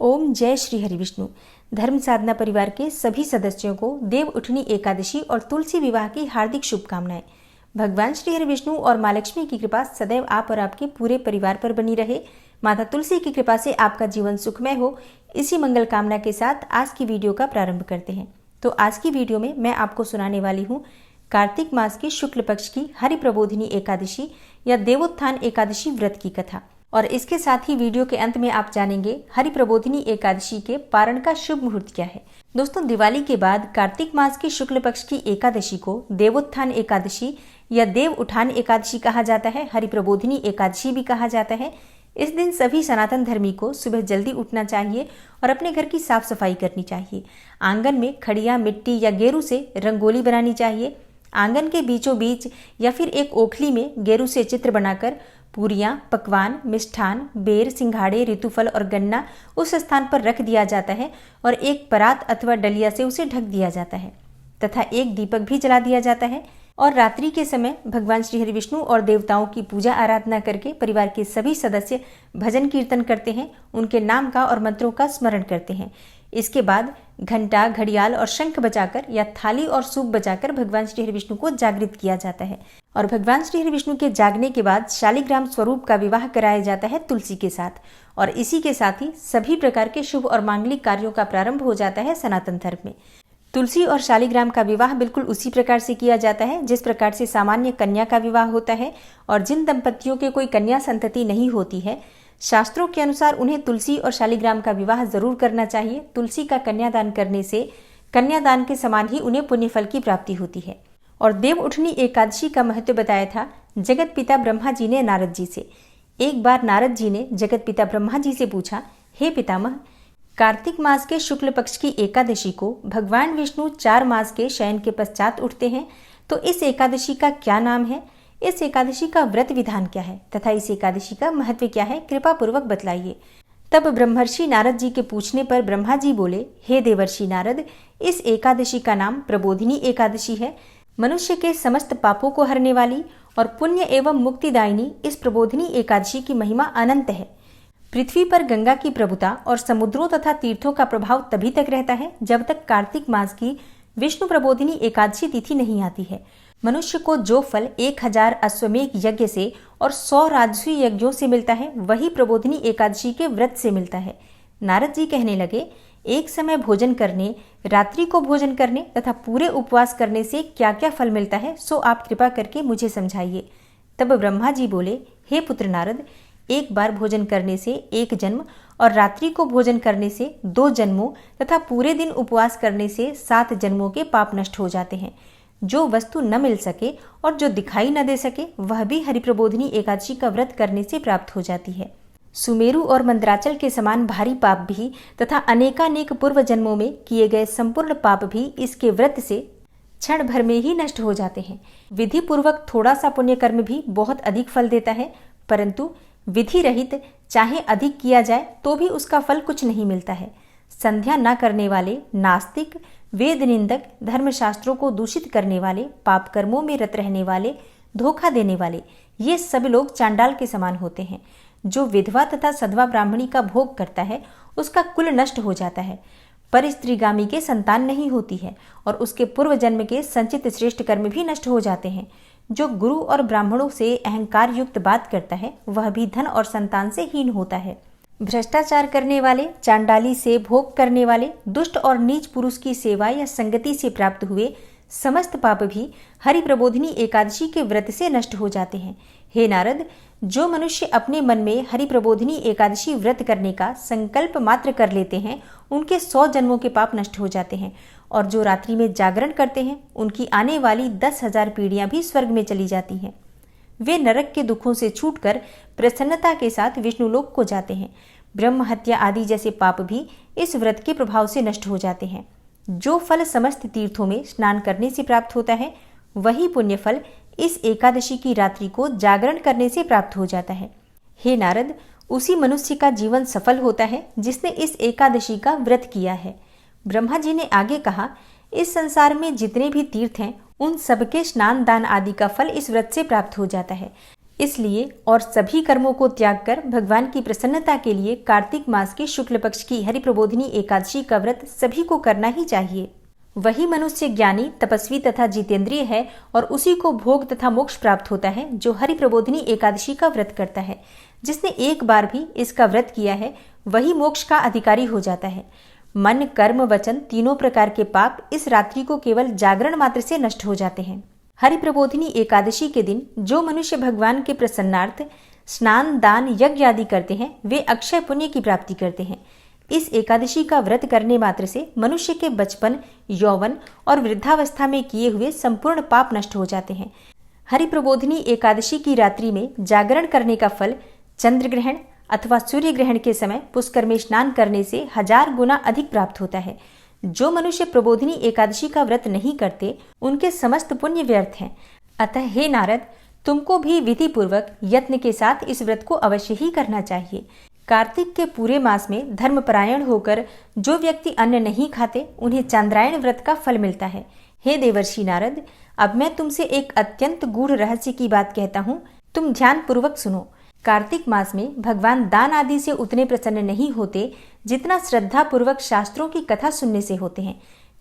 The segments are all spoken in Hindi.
ओम जय श्री हरि विष्णु। धर्म साधना परिवार के सभी सदस्यों को देव उठनी एकादशी और तुलसी विवाह की हार्दिक शुभकामनाएं। भगवान श्री हरि विष्णु और माँ लक्ष्मी की कृपा सदैव आप और आपके पूरे परिवार पर बनी रहे। माता तुलसी की कृपा से आपका जीवन सुखमय हो, इसी मंगल कामना के साथ आज की वीडियो का प्रारंभ करते हैं। तो आज की वीडियो में मैं आपको सुनाने वाली हूँ कार्तिक मास की शुक्ल पक्ष की हरि प्रबोधिनी एकादशी या देवोत्थान एकादशी व्रत की कथा। और इसके साथ ही वीडियो के अंत में आप जानेंगे हरि प्रबोधिनी एकादशी के पारण का शुभ मुहूर्त क्या है। दोस्तों, दिवाली के बाद कार्तिक मास की शुक्ल पक्ष की एकादशी को देवोत्थान एकादशी या देव उठान एकादशी कहा जाता है। हरि प्रबोधिनी एकादशी भी कहा जाता है। इस दिन सभी सनातन धर्मी को सुबह जल्दी उठना चाहिए और अपने घर की साफ सफाई करनी चाहिए। आंगन में खड़िया, मिट्टी या गेरू से रंगोली बनानी चाहिए। आंगन के बीचों बीच या फिर एक ओखली में गेरू से चित्र बनाकर पूरियां, पकवान, मिष्ठान, बेर, सिंघाड़े, ऋतुफल और गन्ना उस स्थान पर रख दिया जाता है और एक परात अथवा डलिया से उसे ढक दिया जाता है तथा एक दीपक भी जला दिया जाता है। और रात्रि के समय भगवान श्री हरि विष्णु और देवताओं की पूजा आराधना करके परिवार के सभी सदस्य भजन कीर्तन करते हैं, उनके नाम का और मंत्रों का स्मरण करते हैं। इसके बाद घंटा, घड़ियाल और शंख बजाकर या थाली और सूप बजाकर भगवान श्री हरि विष्णु को जागृत किया जाता है। और भगवान श्री हरि विष्णु के जागने के बाद शालिग्राम स्वरूप का विवाह कराया जाता है तुलसी के साथ। और इसी के साथ ही सभी प्रकार के शुभ और मांगलिक कार्यों का प्रारंभ हो जाता है सनातन धर्म में। तुलसी और शालिग्राम का विवाह बिल्कुल उसी प्रकार से किया जाता है जिस प्रकार से सामान्य कन्या का विवाह होता है। और जिन दंपतियों के कोई कन्या संतति नहीं होती है, शास्त्रों के अनुसार उन्हें तुलसी और शालिग्राम का विवाह जरूर करना चाहिए। तुलसी का कन्यादान करने से कन्यादान के समान ही उन्हें पुण्य फल की प्राप्ति होती है। और देव उठनी एकादशी का महत्व बताया था जगत पिता ब्रह्मा जी ने नारद जी से। एक बार नारद जी ने जगत पिता ब्रह्मा जी से पूछा, हे पितामह, कार्तिक मास के शुक्ल पक्ष की एकादशी को भगवान विष्णु 4 मास के शयन के पश्चात उठते हैं, तो इस एकादशी का क्या नाम है? इस एकादशी का व्रत विधान क्या है तथा इस एकादशी का महत्व क्या है? कृपा पूर्वक बतलाइए। तब ब्रह्मर्षि नारद जी के पूछने पर ब्रह्मा जी बोले, हे देवर्षि नारद, इस एकादशी का नाम प्रबोधिनी एकादशी है। मनुष्य के समस्त पापों को हरने वाली और पुण्य एवं मुक्तिदायिनी इस प्रबोधिनी एकादशी की महिमा अनंत है। पृथ्वी पर गंगा की प्रभुता और समुद्रों तथा तीर्थों का प्रभाव तभी तक रहता है जब तक कार्तिक मास की विष्णु प्रबोधिनी एकादशी तिथि नहीं आती है। मनुष्य को जो फल 1000 अश्वमेघ यज्ञ से और 100 राजसूय यज्ञों से मिलता है, वही प्रबोधिनी एकादशी के व्रत से मिलता है। नारद जी कहने लगे, एक समय भोजन करने, रात्रि को भोजन करने तथा पूरे उपवास करने से क्या क्या फल मिलता है, सो आप कृपा करके मुझे समझाइए। तब ब्रह्मा जी बोले, हे पुत्र नारद, एक बार भोजन करने से 1 जन्म और रात्रि को भोजन करने से 2 जन्मों तथा पूरे दिन उपवास करने से 7 जन्मों के पाप नष्ट हो जाते हैं। जो वस्तु न मिल सके और जो दिखाई न दे सके, वह भी हरि प्रबोधिनी एकादशी का व्रत करने से प्राप्त हो जाती है। सुमेरु और मंद्राचल के समान भारी पाप भी तथा अनेकानेक पूर्व जन्मों में किए गए संपूर्ण पाप भी इसके व्रत से क्षण भर में ही नष्ट हो जाते हैं। विधि पूर्वक थोड़ा सा पुण्य कर्म भी बहुत अधिक फल देता है, परंतु विधि रहित चाहे अधिक किया जाए तो भी उसका फल कुछ नहीं मिलता है। संध्या न करने वाले, नास्तिक, वेद निंदक, धर्मशास्त्रों को दूषित करने वाले, पाप कर्मों में रत रहने वाले, धोखा देने वाले, ये सब लोग चांडाल के समान होते हैं। जो विधवा तथा सधवा ब्राह्मणी का भोग करता है, उसका कुल नष्ट हो जाता है। पर स्त्रीगामी के संतान नहीं होती है और उसके पूर्व जन्म के संचित श्रेष्ठ कर्म भी नष्ट हो जाते हैं। जो गुरु और ब्राह्मणों से अहंकार युक्त बात करता है, वह भी धन और संतान से हीन होता है। भ्रष्टाचार करने वाले, चांडाली से भोग करने वाले, दुष्ट और नीच पुरुष की सेवा या संगति से प्राप्त हुए समस्त पाप भी हरि प्रबोधिनी एकादशी के व्रत से नष्ट हो जाते हैं। हे नारद, जो मनुष्य अपने मन में हरि प्रबोधिनी एकादशी व्रत करने का संकल्प मात्र कर लेते हैं, उनके 100 जन्मों के पाप नष्ट हो जाते हैं। और जो रात्रि में जागरण करते हैं, उनकी आने वाली 10,000 पीढ़ियां भी स्वर्ग में चली जाती हैं। वे नरक के दुखों से छूटकर प्रसन्नता के साथ विष्णुलोक को जाते हैं। ब्रह्म हत्या आदि जैसे पाप भी इस व्रत के प्रभाव से नष्ट हो जाते हैं। जो फल समस्त तीर्थों में स्नान करने से प्राप्त होता है, वही पुण्य फल इस एकादशी की रात्रि को जागरण करने से प्राप्त हो जाता है। हे नारद, उसी मनुष्य का जीवन सफल होता है जिसने इस एकादशी का व्रत किया है। ब्रह्मा जी ने आगे कहा, इस संसार में जितने भी तीर्थ हैं, उन सबके स्नान दान आदि का फल इस व्रत से प्राप्त हो जाता है। इसलिए और सभी कर्मों को त्याग कर भगवान की प्रसन्नता के लिए कार्तिक मास की शुक्ल पक्ष की हरि प्रबोधिनी एकादशी का व्रत सभी को करना ही चाहिए। वही मनुष्य ज्ञानी, तपस्वी तथा जितेंद्रिय है और उसी को भोग तथा मोक्ष प्राप्त होता है जो हरि प्रबोधिनी एकादशी का व्रत करता है। जिसने एक बार भी इसका व्रत किया है वही मोक्ष का अधिकारी हो जाता है। मन, कर्म, वचन तीनों प्रकार के पाप इस रात्रि को केवल जागरण मात्र से नष्ट हो जाते हैं। हरि प्रबोधिनी एकादशी के दिन जो मनुष्य भगवान के प्रसन्नार्थ स्नान, दान, यज्ञ आदि करते हैं वे अक्षय पुण्य की प्राप्ति करते हैं। इस एकादशी का व्रत करने मात्र से मनुष्य के बचपन, यौवन और वृद्धावस्था में किए हुए संपूर्ण पाप नष्ट हो जाते हैं। हरि प्रबोधिनी एकादशी की रात्रि में जागरण करने का फल चंद्र ग्रहण अथवा सूर्य ग्रहण के समय पुष्कर में स्नान करने से 1000 गुना अधिक प्राप्त होता है। जो मनुष्य प्रबोधिनी एकादशी का व्रत नहीं करते उनके समस्त पुण्य व्यर्थ हैं। अतः हे नारद, तुमको भी विधि पूर्वक यत्न के साथ इस व्रत को अवश्य ही करना चाहिए। कार्तिक के पूरे मास में धर्मपरायण होकर जो व्यक्ति अन्न नहीं खाते उन्हें चांद्रायण व्रत का फल मिलता है। हे देवर्षि नारद, अब मैं तुमसे एक अत्यंत गूढ़ रहस्य की बात कहता हूँ, तुम ध्यान पूर्वक सुनो। कार्तिक मास में भगवान दान आदि से उतने प्रसन्न नहीं होते जितना श्रद्धा पूर्वक शास्त्रों की कथा सुनने से होते हैं।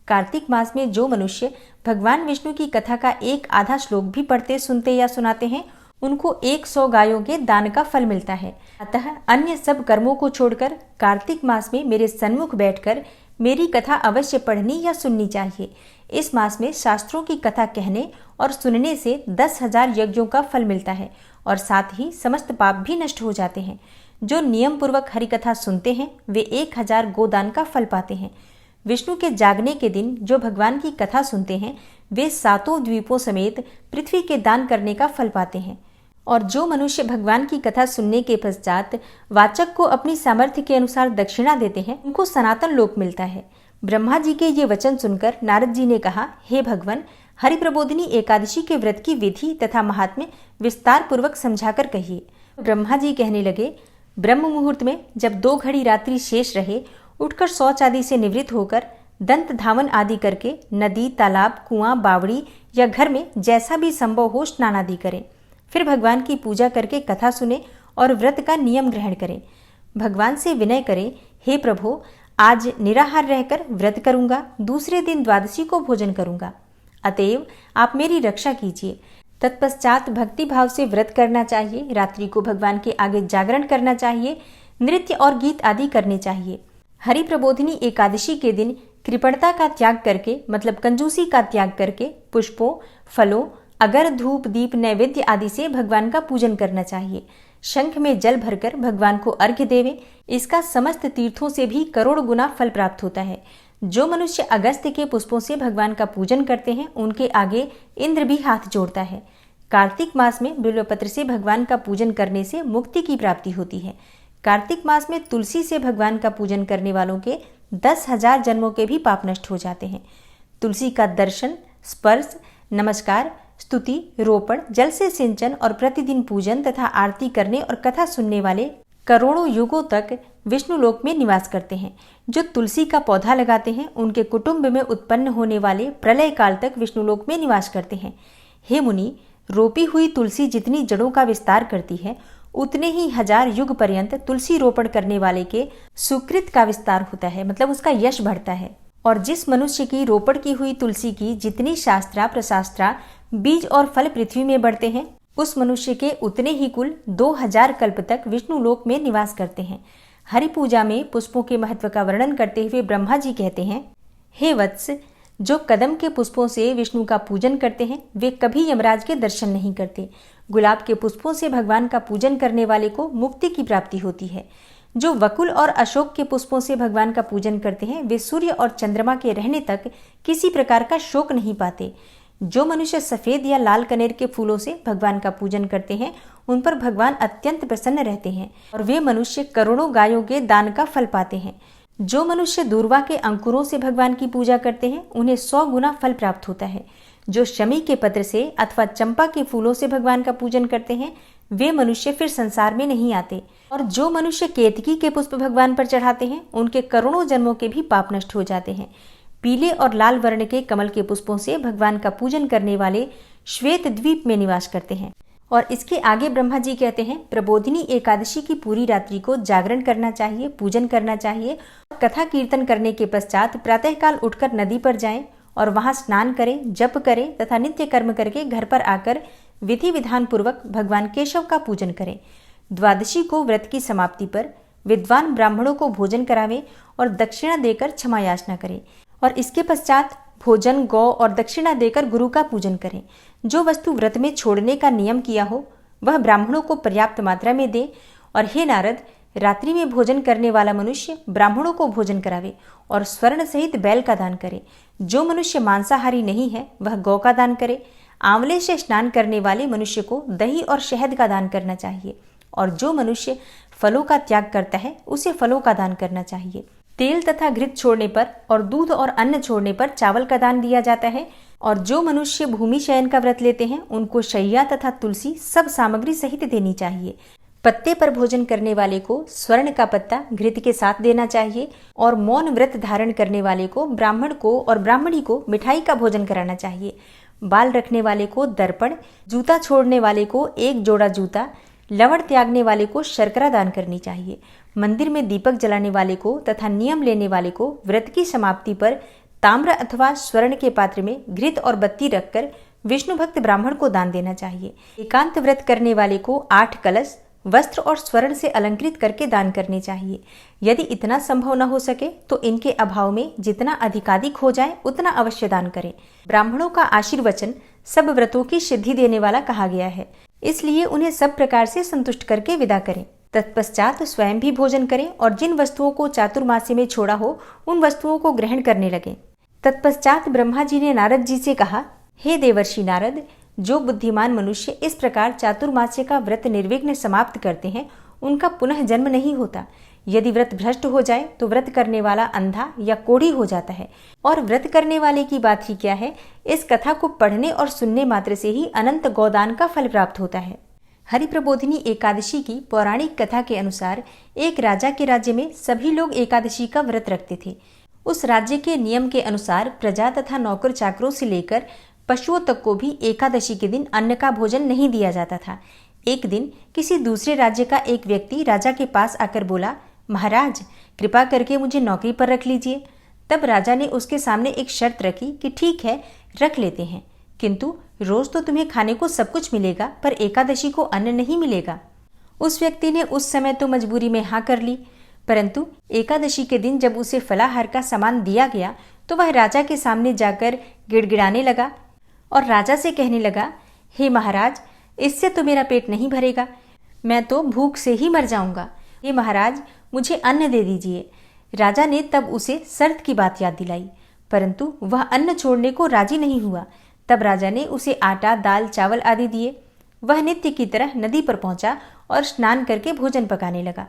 कार्तिक मास में जो मनुष्य भगवान विष्णु की कथा का एक आधा श्लोक भी पढ़ते, सुनते या सुनाते हैं उनको 100 गायों के दान का फल मिलता है। अतः अन्य सब कर्मों को छोड़कर कार्तिक मास में मेरे सन्मुख बैठकर मेरी कथा अवश्य पढ़नी या सुननी चाहिए। इस मास में शास्त्रों की कथा कहने और सुनने से 10,000 यज्ञों का फल मिलता है और साथ ही समस्त पाप भी नष्ट हो जाते हैं। जो नियम पूर्वक हरिकथा सुनते हैं वे 1000 गोदान का फल पाते हैं। विष्णु के जागने के दिन जो भगवान की कथा सुनते हैं वे 7 द्वीपों समेत पृथ्वी के दान करने का फल पाते हैं। और जो मनुष्य भगवान की कथा सुनने के पश्चात वाचक को अपनी सामर्थ्य के अनुसार दक्षिणा देते हैं उनको सनातन लोक मिलता है। ब्रह्मा जी के ये वचन सुनकर नारद जी ने कहा, हे भगवान, हरि प्रबोधिनी एकादशी के व्रत की विधि तथा महात्म्य विस्तार पूर्वक समझाकर कहिए। ब्रह्मा जी कहने लगे, ब्रह्म मुहूर्त में जब 2 घड़ी रात्रि शेष रहे उठकर शौच आदि से निवृत्त होकर दंत धावन आदि करके नदी, तालाब, कुआं, बावड़ी या घर में जैसा भी संभव हो स्नान आदि करें। फिर भगवान की पूजा करके कथा सुने और व्रत का नियम ग्रहण करें। भगवान से विनय करें, हे प्रभु, आज निराहार रहकर व्रत करूंगा, दूसरे दिन द्वादशी को भोजन करूंगा, अतएव आप मेरी रक्षा कीजिए। तत्पश्चात भक्ति भाव से व्रत करना चाहिए। रात्रि को भगवान के आगे जागरण करना चाहिए। नृत्य और गीत आदि करने चाहिए। हरि प्रबोधिनी एकादशी के दिन कृपणता का त्याग करके मतलब कंजूसी का त्याग करके पुष्पों, फलों, अगर, धूप, दीप, नैवेद्य आदि से भगवान का पूजन करना चाहिए। शंख में जल भरकर भगवान को अर्घ्य देवें। इसका समस्त तीर्थों से भी करोड़ गुना फल प्राप्त होता है। जो मनुष्य अगस्त्य के पुष्पों से भगवान का पूजन करते हैं उनके आगे इंद्र भी हाथ जोड़ता है। कार्तिक मास में बिल्वपत्र से भगवान का पूजन करने से मुक्ति की प्राप्ति होती है। कार्तिक मास में तुलसी से भगवान का पूजन करने वालों के 10,000 जन्मों के भी पाप नष्ट हो जाते हैं। तुलसी का दर्शन, स्पर्श, नमस्कार, स्तुति, रोपण, जल से सिंचन और प्रतिदिन पूजन तथा आरती करने और कथा सुनने वाले करोड़ों युगों तक विष्णु लोक में निवास करते हैं। जो तुलसी का पौधा लगाते हैं उनके कुटुंब में उत्पन्न होने वाले प्रलय काल तक विष्णु लोक में निवास करते हैं। हे मुनि, रोपी हुई तुलसी जितनी जड़ों का विस्तार करती है उतने ही 1000 युग पर्यंत तुलसी रोपण करने वाले के सुकृत का विस्तार होता है, मतलब उसका यश बढ़ता है। और जिस मनुष्य की रोपण की हुई तुलसी की जितनी शास्त्रा प्रशास्त्रा बीज और फल पृथ्वी में बढ़ते हैं उस मनुष्य के उतने ही कुल 2000 कल्प तक विष्णु लोक में निवास करते हैं। हरि पूजा में पुष्पों के महत्व का वर्णन करते हुए ब्रह्मा जी कहते हैं, हे वत्स, जो कदम के पुष्पों से विष्णु का पूजन करते हैं वे कभी यमराज के दर्शन नहीं करते। गुलाब के पुष्पों से भगवान का पूजन करने वाले को मुक्ति की प्राप्ति होती है। जो वकुल और अशोक के पुष्पों से भगवान का पूजन करते हैं वे सूर्य और चंद्रमा के रहने तक किसी प्रकार का शोक नहीं पाते। जो मनुष्य सफेद या लाल कनेर के फूलों से भगवान का पूजन करते हैं उन पर भगवान अत्यंत प्रसन्न रहते हैं और वे मनुष्य करोड़ों गायों के दान का फल पाते हैं। जो मनुष्य दूर्वा के अंकुरों से भगवान की पूजा करते हैं उन्हें 100 गुना फल प्राप्त होता है। जो शमी के पत्र से अथवा चंपा के फूलों से भगवान का पूजन करते हैं वे मनुष्य फिर संसार में नहीं आते। और जो मनुष्य केतकी के पुष्प भगवान पर चढ़ाते हैं उनके करोड़ों जन्मों के भी पाप नष्ट हो जाते हैं। पीले और लाल वर्ण के कमल के पुष्पों से भगवान का पूजन करने वाले श्वेत द्वीप में निवास करते हैं। और इसके आगे ब्रह्मा जी कहते हैं, प्रबोधिनी एकादशी की पूरी रात्रि को जागरण करना चाहिए, पूजन करना चाहिए। कथा कीर्तन करने के पश्चात प्रातःकाल उठकर नदी पर जाएं और वहां स्नान करें, जप करें तथा नित्य कर्म करके घर पर आकर विधि विधान पूर्वक भगवान केशव का पूजन करें। द्वादशी को व्रत की समाप्ति पर विद्वान ब्राह्मणों को भोजन करावें और दक्षिणा देकर क्षमा याचना करें और इसके पश्चात भोजन, गौ और दक्षिणा देकर गुरु का पूजन करें। जो वस्तु व्रत में छोड़ने का नियम किया हो वह ब्राह्मणों को पर्याप्त मात्रा में दे। और हे नारद, रात्रि में भोजन करने वाला मनुष्य ब्राह्मणों को भोजन करावे और स्वर्ण सहित बैल का दान करे। जो मनुष्य मांसाहारी नहीं है वह गौ का दान करे। आंवले से स्नान करने वाले मनुष्य को दही और शहद का दान करना चाहिए और जो मनुष्य फलों का त्याग करता है उसे फलों का दान करना चाहिए। तेल तथा घृत छोड़ने पर और दूध और अन्न छोड़ने पर चावल का दान दिया जाता है। और जो मनुष्य भूमि शयन का व्रत लेते हैं उनको शैया तथा तुलसी सब सामग्री सहित देनी चाहिए। पत्ते पर भोजन करने वाले को स्वर्ण का पत्ता घृत के साथ देना चाहिए और मौन व्रत धारण करने वाले को ब्राह्मण को और ब्राह्मणी को मिठाई का भोजन कराना चाहिए। बाल रखने वाले को दर्पण, जूता छोड़ने वाले को एक जोड़ा जूता, लवण त्यागने वाले को शर्करा दान करनी चाहिए। मंदिर में दीपक जलाने वाले को तथा नियम लेने वाले को व्रत की समाप्ति पर ताम्र अथवा स्वर्ण के पात्र में घृत और बत्ती रखकर विष्णु भक्त ब्राह्मण को दान देना चाहिए। एकांत व्रत करने वाले को 8 कलश, वस्त्र और स्वर्ण से अलंकृत करके दान करने चाहिए। यदि इतना संभव न हो सके तो इनके अभाव में जितना अधिकाधिक हो जाए उतना अवश्य दान करें। ब्राह्मणों का आशीर्वचन सब व्रतों की सिद्धि देने वाला कहा गया है, इसलिए उन्हें सब प्रकार से संतुष्ट करके विदा करें। तत्पश्चात स्वयं भी भोजन करें और जिन वस्तुओं को चातुर्मास्य में छोड़ा हो उन वस्तुओं को ग्रहण करने लगें। तत्पश्चात ब्रह्मा जी ने नारद जी से कहा, हे देवर्षि नारद, जो बुद्धिमान मनुष्य इस प्रकार चातुर्मास्य का व्रत निर्विघ्न समाप्त करते हैं उनका पुनः जन्म नहीं होता। यदि व्रत भ्रष्ट हो जाए तो व्रत करने वाला अंधा या कोढ़ी हो जाता है। और व्रत करने वाले की बात ही क्या है, इस कथा को पढ़ने और सुनने मात्र से ही अनंत गोदान का फल प्राप्त होता है। हरि प्रबोधिनी एकादशी की पौराणिक कथा के अनुसार एक राजा के राज्य में सभी लोग एकादशी का व्रत रखते थे। उस राज्य के नियम के अनुसार प्रजा तथा नौकर चाकरों से लेकर पशुओं तक को भी एकादशी के दिन अन्न का भोजन नहीं दिया जाता था। एक दिन किसी दूसरे राज्य का एक व्यक्ति राजा के पास आकर बोला, महाराज, कृपा करके मुझे नौकरी पर रख लीजिए। तब राजा ने उसके सामने एक शर्त रखी कि ठीक है, रख लेते हैं, किंतु रोज तो तुम्हें खाने को सब कुछ मिलेगा पर एकादशी को अन्न नहीं मिलेगा। उस व्यक्ति ने उस समय तो मजबूरी में हाँ कर ली, परंतु एकादशी के दिन जब उसे फलाहार का सामान दिया गया तो वह राजा के सामने जाकर गिड़गिड़ाने लगा और राजा से कहने लगा, हे महाराज, इससे तो मेरा पेट नहीं भरेगा, मैं तो भूख से ही मर जाऊंगा। हे महाराज, मुझे अन्न दे दीजिए। राजा ने तब उसे शर्त की बात याद दिलाई, परंतु वह अन्न छोड़ने को राजी नहीं हुआ। तब राजा ने उसे आटा, दाल, चावल आदि दिए। वह नित्य की तरह नदी पर पहुंचा और स्नान करके भोजन पकाने लगा।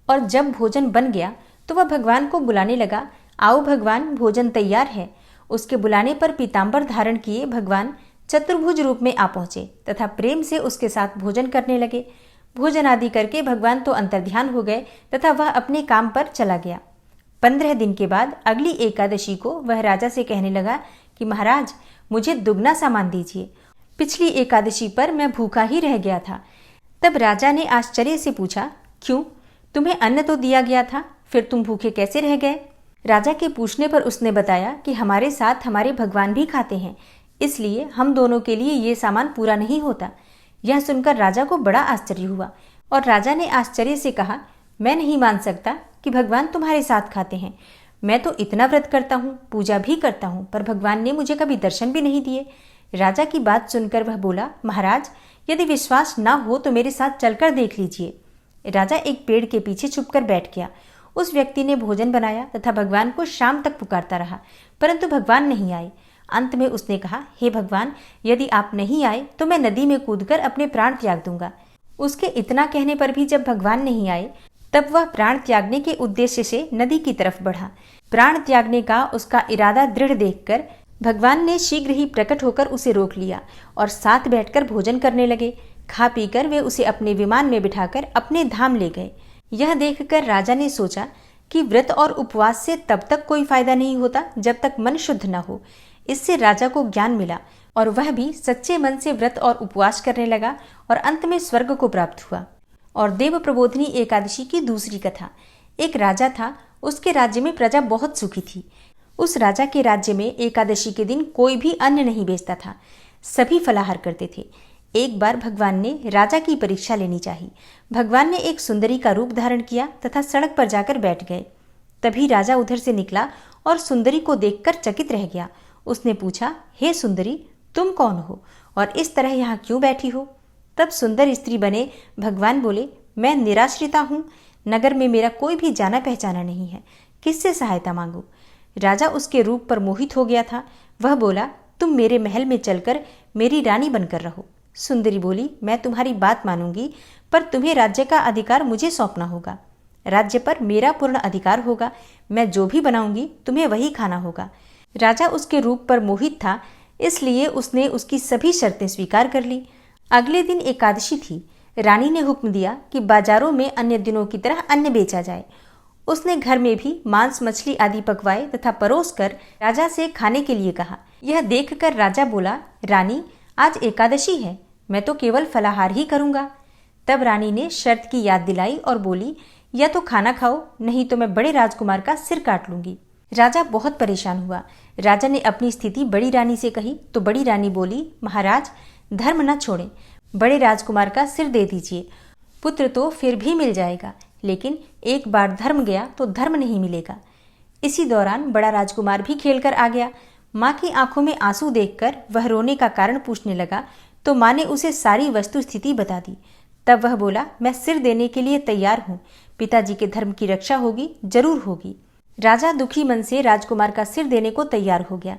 और जब भोजन बन गया तो वह भगवान को बुलाने लगा, आओ भगवान, भोजन तैयार है। उसके बुलाने पर पीताम्बर धारण किए भगवान चतुर्भुज रूप में आ पहुंचे तथा प्रेम से उसके साथ भोजन करने लगे। भोजन आदि करके भगवान तो अंतर्ध्यान हो गए तथा वह अपने काम पर चला गया। 15 दिन के बाद अगली एकादशी को वह राजा से कहने लगा कि महाराज, मुझे दुगना सामान दीजिए, पिछली एकादशी पर मैं भूखा ही रह गया था। तब राजा ने आश्चर्य से पूछा, क्यों, तुम्हें अन्न तो दिया गया था, फिर तुम भूखे कैसे रह गए? राजा के पूछने पर उसने बताया कि हमारे साथ हमारे भगवान भी खाते हैं, इसलिए हम दोनों के लिए ये सामान पूरा नहीं होता। यह सुनकर राजा को बड़ा आश्चर्य हुआ और राजा ने आश्चर्य से कहा, मैं नहीं मान सकता कि भगवान तुम्हारे साथ खाते हैं। मैं तो इतना व्रत करता हूँ, पूजा भी करता हूँ, पर भगवान ने मुझे कभी दर्शन भी नहीं दिए। राजा की बात सुनकर वह बोला, महाराज, यदि विश्वास ना हो तो मेरे साथ चलकर देख लीजिए। राजा एक पेड़ के पीछे छुपकर बैठ गया। उस व्यक्ति ने भोजन बनाया तथा भगवान को शाम तक पुकारता रहा, परंतु भगवान नहीं आए। अंत में उसने कहा, हे भगवान, यदि आप नहीं आए तो मैं नदी में कूदकर अपने प्राण त्याग दूंगा। उसके इतना कहने पर भी जब भगवान नहीं आए तब वह प्राण त्यागने के उद्देश्य से नदी की तरफ बढ़ा। प्राण त्यागने का उसका इरादा दृढ़ देखकर भगवान ने शीघ्र ही प्रकट होकर उसे रोक लिया और साथ बैठकर भोजन करने लगे। खा पीकर वे उसे अपने विमान में बिठाकर अपने धाम ले गए। यह देखकर राजा ने सोचा कि व्रत और उपवास से तब तक कोई फायदा नहीं होता जब तक मन शुद्ध न हो, इससे राजा को ज्ञान मिला और वह भी सच्चे मन से व्रत और उपवास करने लगा और अंत में स्वर्ग को प्राप्त हुआ। और देव प्रबोधिनी एकादशी की दूसरी कथा। एक राजा था, उसके राज्य में प्रजा बहुत सुखी थी। उस राजा के राज्य में एकादशी के दिन कोई भी अन्न नहीं बेचता था, सभी फलाहार करते थे। एक बार भगवान ने राजा की परीक्षा लेनी चाहिए। भगवान ने एक सुंदरी का रूप धारण किया तथा सड़क पर जाकर बैठ गए। तभी राजा उधर से निकला और सुंदरी को देखकर चकित रह गया। उसने पूछा, हे सुंदरी, तुम कौन हो और इस तरह यहाँ क्यों बैठी हो? तब सुंदर स्त्री बने भगवान बोले, मैं निराश्रिता हूँ, नगर में मेरा कोई भी जाना पहचाना नहीं है, किससे सहायता मांगू? राजा उसके रूप पर मोहित हो गया था। वह बोला, तुम मेरे महल में चलकर मेरी रानी बनकर रहो। सुंदरी बोली, मैं तुम्हारी बात मानूंगी, पर तुम्हें राज्य का अधिकार मुझे सौंपना होगा। राज्य पर मेरा पूर्ण अधिकार होगा, मैं जो भी बनाऊंगी तुम्हें वही खाना होगा। राजा उसके रूप पर मोहित था, इसलिए उसने उसकी सभी शर्तें स्वीकार कर ली। अगले दिन एकादशी थी। रानी ने हुक्म दिया कि बाजारों में अन्य दिनों की तरह अन्न बेचा जाए। उसने घर में भी मांस मछली आदि पकवाए तथा परोसकर राजा से खाने के लिए कहा। यह देखकर राजा बोला, रानी, आज एकादशी है, मैं तो केवल फलाहार ही करूंगा। तब रानी ने शर्त की याद दिलाई और बोली, या तो खाना खाओ, नहीं तो मैं बड़े राजकुमार का सिर काट लूंगी। राजा बहुत परेशान हुआ। राजा ने अपनी स्थिति बड़ी रानी से कही तो बड़ी रानी बोली, महाराज, धर्म न छोड़ें, बड़े राजकुमार का सिर दे दीजिए। पुत्र तो फिर भी मिल जाएगा, लेकिन एक बार धर्म गया तो धर्म नहीं मिलेगा। इसी दौरान बड़ा राजकुमार भी खेलकर आ गया। माँ की आंखों में आंसू देखकर वह रोने का कारण पूछने लगा तो माँ ने उसे सारी वस्तु स्थिति बता दी। तब वह बोला, मैं सिर देने के लिए तैयार हूँ, पिताजी के धर्म की रक्षा होगी, जरूर होगी। राजा दुखी मन से राजकुमार का सिर देने को तैयार हो गया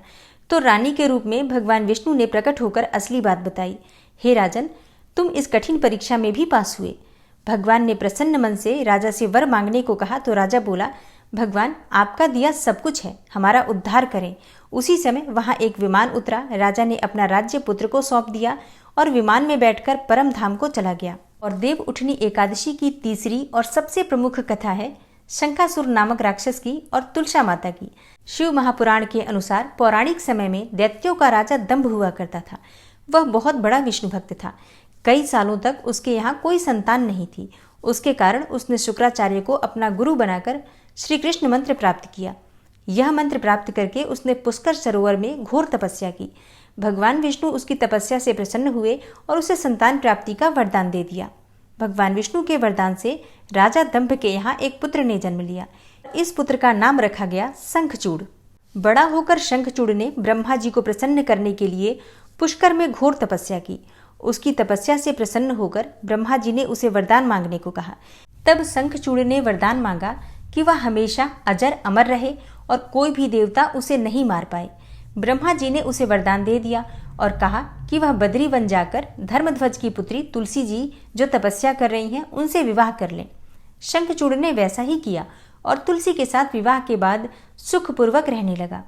तो रानी के रूप में भगवान विष्णु ने प्रकट होकर असली बात बताई। हे राजन, तुम इस कठिन परीक्षा में भी पास हुए। भगवान ने प्रसन्न मन से राजा से वर मांगने को कहा तो राजा बोला, भगवान, आपका दिया सब कुछ है, हमारा उद्धार करें। उसी समय वहां एक विमान उतरा। राजा ने अपना राज्य पुत्र को सौंप दिया और विमान में बैठकर परम धाम को चला गया। और देव उठनी एकादशी की तीसरी और सबसे प्रमुख कथा है शंखासुर नामक राक्षस की और तुलसा माता की। शिव महापुराण के अनुसार पौराणिक समय में दैत्यों का राजा दंभ हुआ करता था। वह बहुत बड़ा विष्णु भक्त था। कई सालों तक उसके यहाँ कोई संतान नहीं थी। उसके कारण उसने शुक्राचार्य को अपना गुरु बनाकर श्री कृष्ण मंत्र प्राप्त किया। यह मंत्र प्राप्त करके उसने पुष्कर सरोवर में घोर तपस्या की। भगवान विष्णु उसकी तपस्या से प्रसन्न हुए और उसे संतान प्राप्ति का वरदान दे दिया। भगवान विष्णु के वरदान से राजा दंभ के यहाँ एक पुत्र ने जन्म लिया। इस पुत्र का नाम रखा गया शंखचूड़। बड़ा होकर शंखचूड़ ने ब्रह्मा जी को प्रसन्न करने के लिए पुष्कर में घोर तपस्या की। उसकी तपस्या से प्रसन्न होकर ब्रह्मा जी ने उसे वरदान मांगने को कहा। तब शंखचूड़ ने वरदान मांगा कि वह हमेशा अजर अमर रहे और कोई भी देवता उसे नहीं मार पाए। ब्रह्मा जी ने उसे वरदान दे दिया और कहा कि वह बद्री वन जाकर धर्मध्वज की पुत्री तुलसी जी जो तपस्या कर रही हैं उनसे विवाह कर लें। शंखचूड़ ने वैसा ही किया और तुलसी के साथ विवाह के बाद सुखपूर्वक रहने लगा।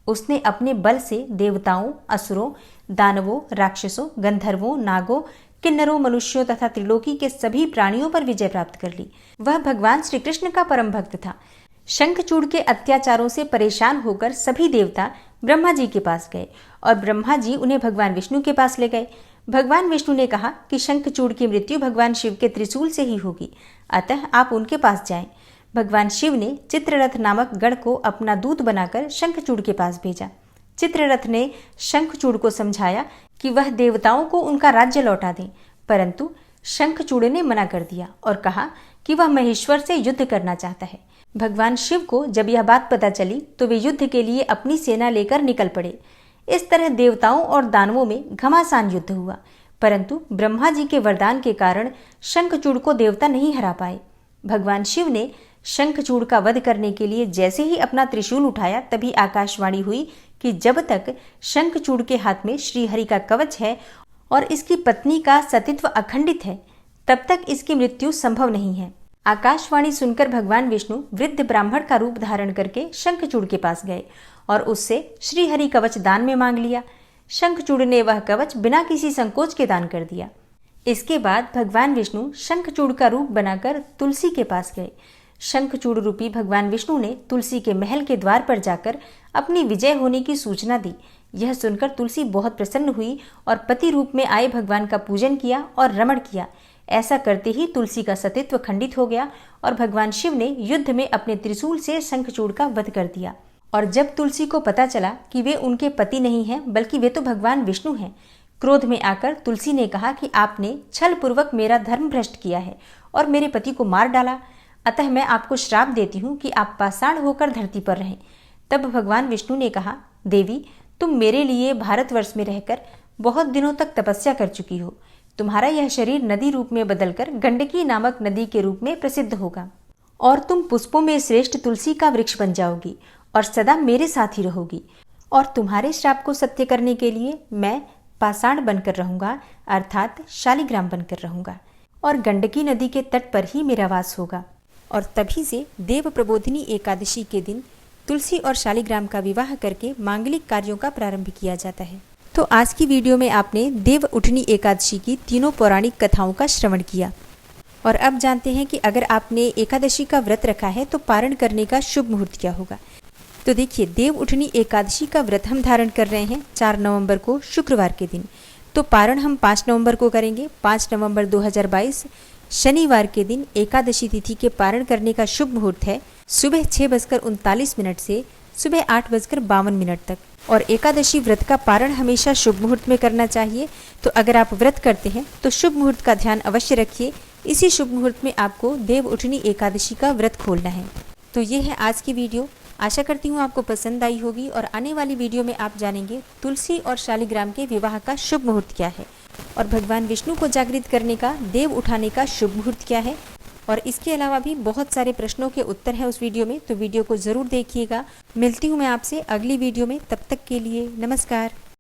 उसने अपने बल से देवताओं, असुरों, दानवों, राक्षसों, गंधर्वों, नागों, किन्नरों, मनुष्यों तथा त्रिलोकी के सभी प्राणियों पर विजय प्राप्त कर ली। वह भगवान श्री कृष्ण का परम भक्त था। शंखचूड़ के अत्याचारों से परेशान होकर सभी देवता ब्रह्मा जी के पास गए और ब्रह्मा जी उन्हें भगवान विष्णु के पास ले गए। भगवान विष्णु ने कहा कि शंखचूड़ की मृत्यु भगवान शिव के त्रिशूल से ही होगी, अतः आप उनके पास जाएं। भगवान शिव ने चित्ररथ नामक गण को अपना दूत बनाकर शंखचूड़ के पास भेजा। चित्ररथ ने शंखचूड़ को समझाया कि वह देवताओं को उनका राज्य लौटा दें, परंतु शंखचूड़ ने मना कर दिया और कहा कि वह महेश्वर से युद्ध करना चाहता है। भगवान शिव को जब यह बात पता चली तो वे युद्ध के लिए अपनी सेना लेकर निकल पड़े। इस तरह देवताओं और दानवों में घमासान युद्ध हुआ, परंतु ब्रह्मा जी के वरदान के कारण शंखचूड़ को देवता नहीं हरा पाए। भगवान शिव ने शंखचूड़ का वध करने के लिए जैसे ही अपना त्रिशूल उठाया तभी आकाशवाणी हुई कि जब तक शंखचूड़ के हाथ में श्रीहरि का कवच है और इसकी पत्नी का सतीत्व अखंडित है, तब तक इसकी मृत्यु संभव नहीं है। आकाशवाणी सुनकर भगवान विष्णु वृद्ध ब्राह्मण का रूप धारण करके शंखचूड़ के पास गए और उससे श्रीहरि कवच दान में मांग लिया। शंखचूड़ ने वह कवच बिना किसी संकोच के दान कर दिया। इसके बाद भगवान विष्णु शंखचूड़ का रूप बनाकर तुलसी के पास गए। शंखचूड़ रूपी भगवान विष्णु ने तुलसी के महल के द्वार पर जाकर अपनी विजय होने की सूचना दी। यह सुनकर तुलसी बहुत प्रसन्न हुई और पति रूप में आए भगवान का पूजन किया और रमण किया। ऐसा करते ही तुलसी का सतीत्व खंडित हो गया और भगवान शिव ने युद्ध में अपने त्रिशूल से शंखचूड़ का वध कर दिया। और जब तुलसी को पता चला कि वे उनके पति नहीं हैं बल्कि वे तो भगवान विष्णु हैं, क्रोध में आकर तुलसी ने कहा कि आपने छल पूर्वक मेरा धर्म भ्रष्ट किया है और मेरे पति को मार डाला, अतः मैं आपको श्राप देती हूँ कि आप पाषाण होकर धरती पर रहें। तब भगवान विष्णु ने कहा, देवी, तुम मेरे लिए भारतवर्ष में रहकर बहुत दिनों तक तपस्या कर चुकी हो। तुम्हारा यह शरीर नदी रूप में बदलकर गंडकी नामक नदी के रूप में प्रसिद्ध होगा और तुम पुष्पों में श्रेष्ठ तुलसी का वृक्ष बन जाओगी और सदा मेरे साथ ही रहोगी। और तुम्हारे श्राप को सत्य करने के लिए मैं पाषाण बनकर रहूंगा, अर्थात शालिग्राम बनकर रहूंगा और गंडकी नदी के तट पर ही मेरा वास होगा। और तभी से देव प्रबोधिनी एकादशी के दिन तुलसी और शालिग्राम का विवाह करके मांगलिक कार्यों का प्रारंभ किया जाता है। तो आज की वीडियो में आपने देव उठनी एकादशी की तीनों पौराणिक कथाओं का श्रवण किया और अब जानते हैं कि अगर आपने एकादशी का व्रत रखा है तो पारण करने का शुभ मुहूर्त क्या होगा। तो देखिए, देव उठनी एकादशी का व्रत हम धारण कर रहे हैं 4 नवंबर को शुक्रवार के दिन। तो पारण हम 5 नवंबर को करेंगे। 5 नवंबर 2022 शनिवार के दिन एकादशी तिथि के पारण करने का शुभ मुहूर्त है सुबह 6:39 से सुबह 8:52 तक। और एकादशी व्रत का पारण हमेशा शुभ मुहूर्त में करना चाहिए। तो अगर आप व्रत करते हैं तो शुभ मुहूर्त का ध्यान अवश्य रखिए। इसी शुभ मुहूर्त में आपको देव उठनी एकादशी का व्रत खोलना है। तो ये है आज की वीडियो। आशा करती हूँ आपको पसंद आई होगी और आने वाली वीडियो में आप जानेंगे तुलसी और शालिग्राम के विवाह का शुभ मुहूर्त क्या है और भगवान विष्णु को जागृत करने का, देव उठाने का शुभ मुहूर्त क्या है। और इसके अलावा भी बहुत सारे प्रश्नों के उत्तर है उस वीडियो में, तो वीडियो को ज़रूर देखिएगा। मिलती हूँ मैं आपसे अगली वीडियो में, तब तक के लिए नमस्कार।